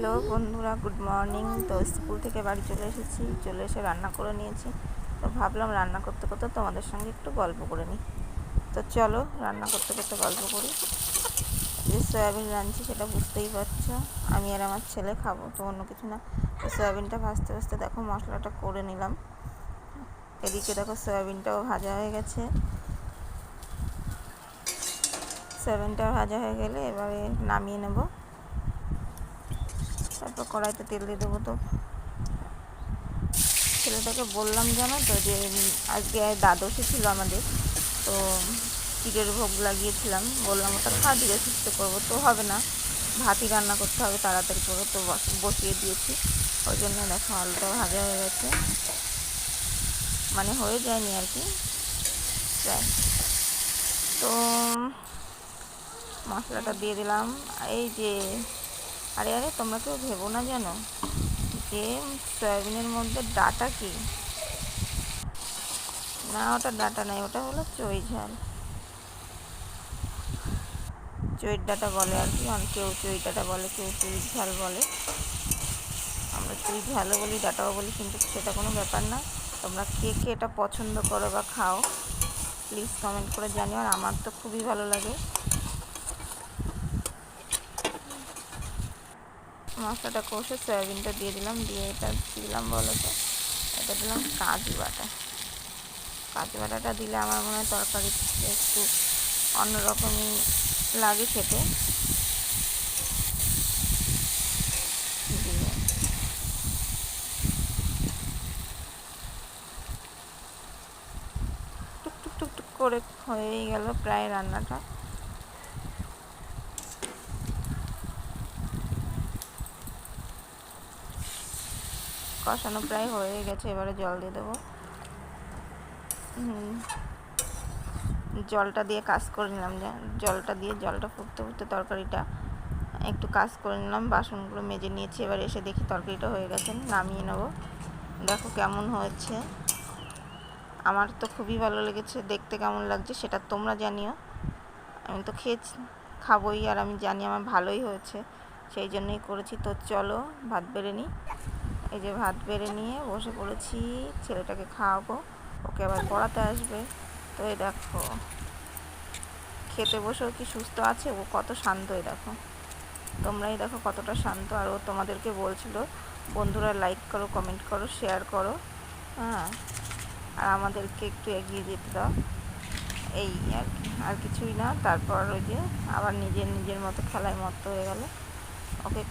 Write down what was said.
Hello বন্ধুরা, good morning. তো school থেকে বাড়ি চলে এসে রান্না করে নিয়েছি। তো ভাবলাম রান্না করতে করতে তোমাদের সঙ্গে একটু গল্প করে নিই। তো চলো রান্না করতে করতে গল্প করি। যে সয়াবিন রাঁধছি সেটা বুঝতেই পারছো, আমি আর আমার ছেলে খাবো, তো অন্য কিছু না। তো সয়াবিনটা ভাজতে ভাজতে দেখো মশলাটা করে নিলাম। এদিকে দেখো সয়াবিনটাও ভাজা হয়ে গেছে। সয়াবিনটা ভাজা হয়ে গেলে এবারে নামিয়ে নেব। তারপর কড়াইতে তেল দিয়ে দেবো। তো ছেলেটাকে বললাম জানো তো যে আজকে দ্বাদশী ছিল আমাদের, তো ক্ষীরের ভোগ লাগিয়েছিলাম। বললাম ওটা খা, দিয়ে সুস্থ করবো। তো হবে না, ভাতই রান্না করতে হবে তাড়াতাড়ি করে। তো বসিয়ে দিয়েছি। ওই জন্য দেখো আলুটা ভাজা হয়ে গেছে, মানে হয়ে যায়নি আর কি, প্রায়। তো মশলাটা দিয়ে দিলাম। এই যে আরে আরে তোমরা কেউ ভেবো না জানো যে সয়াবিনের মধ্যে ডাটা কি না, ওটা ডাটা নাই, ওটা হলো চই ঝাল। চইয়ের ডাটা বলে আর কি, কেউ চই ডাটা বলে, কেউ চই ঝাল বলে। আমরা চই ঝালও বলি, ডাটাও বলি, কিন্তু সেটা কোনো ব্যাপার না। তোমরা কে কে এটা পছন্দ করো বা খাও প্লিজ কমেন্ট করে জানিও। আর আমার তো খুবই ভালো লাগে। মশলাটা কষে সয়াবিনটা দিয়ে দিলাম, দিয়ে এটা দিলাম বলো তো, এটা দিলাম কাজু বাটা। কাজু বাটাটা দিলে আমার মনে হয় তরকারি একটু অন্যরকমই লাগে খেতে। দিয়ে টুক টুক টুক টুক করে হয়েই গেল প্রায় রান্নাটা। কষানো প্রায় হয়ে গেছে, এবারে জল দিয়ে দেবো। জলটা দিয়ে কাজ করে নিলাম, জলটা দিয়ে জলটা ফুটতে ফুটতে তরকারিটা একটু কাজ করে নিলাম। বাসনগুলো মেজে নিয়েছি, এবার এসে দেখি তরকারিটা হয়ে গেছে, নামিয়ে নেব। দেখো কেমন হয়েছে, আমার তো খুবই ভালো লেগেছে। দেখতে কেমন লাগছে সেটা তোমরা জানিও। আমি তো খাবোই, আর আমি জানি আমার ভালোই হয়েছে, সেই জন্যই করেছি। তো চলো ভাত বেড়ে নিই। এই যে ভাত বেড়ে নিয়ে বসে পড়েছি, ছেলেটাকে খাওয়াবো, ওকে আবার পড়াতে আসবে। তো এই দেখো খেতে বসেও কি সুস্থ আছে, ও কত শান্ত। এই দেখো, তোমরাই দেখো কতটা শান্ত। আর ও তোমাদেরকে বলছিল বন্ধুরা লাইক করো, কমেন্ট করো, শেয়ার করো, হ্যাঁ, আর আমাদেরকে একটু এগিয়ে যেতে দাও, এই আর কি, আর কিছুই না। তারপর ওই যে আবার নিজের মতো খেলায় মত্ত হয়ে গেল। ওকে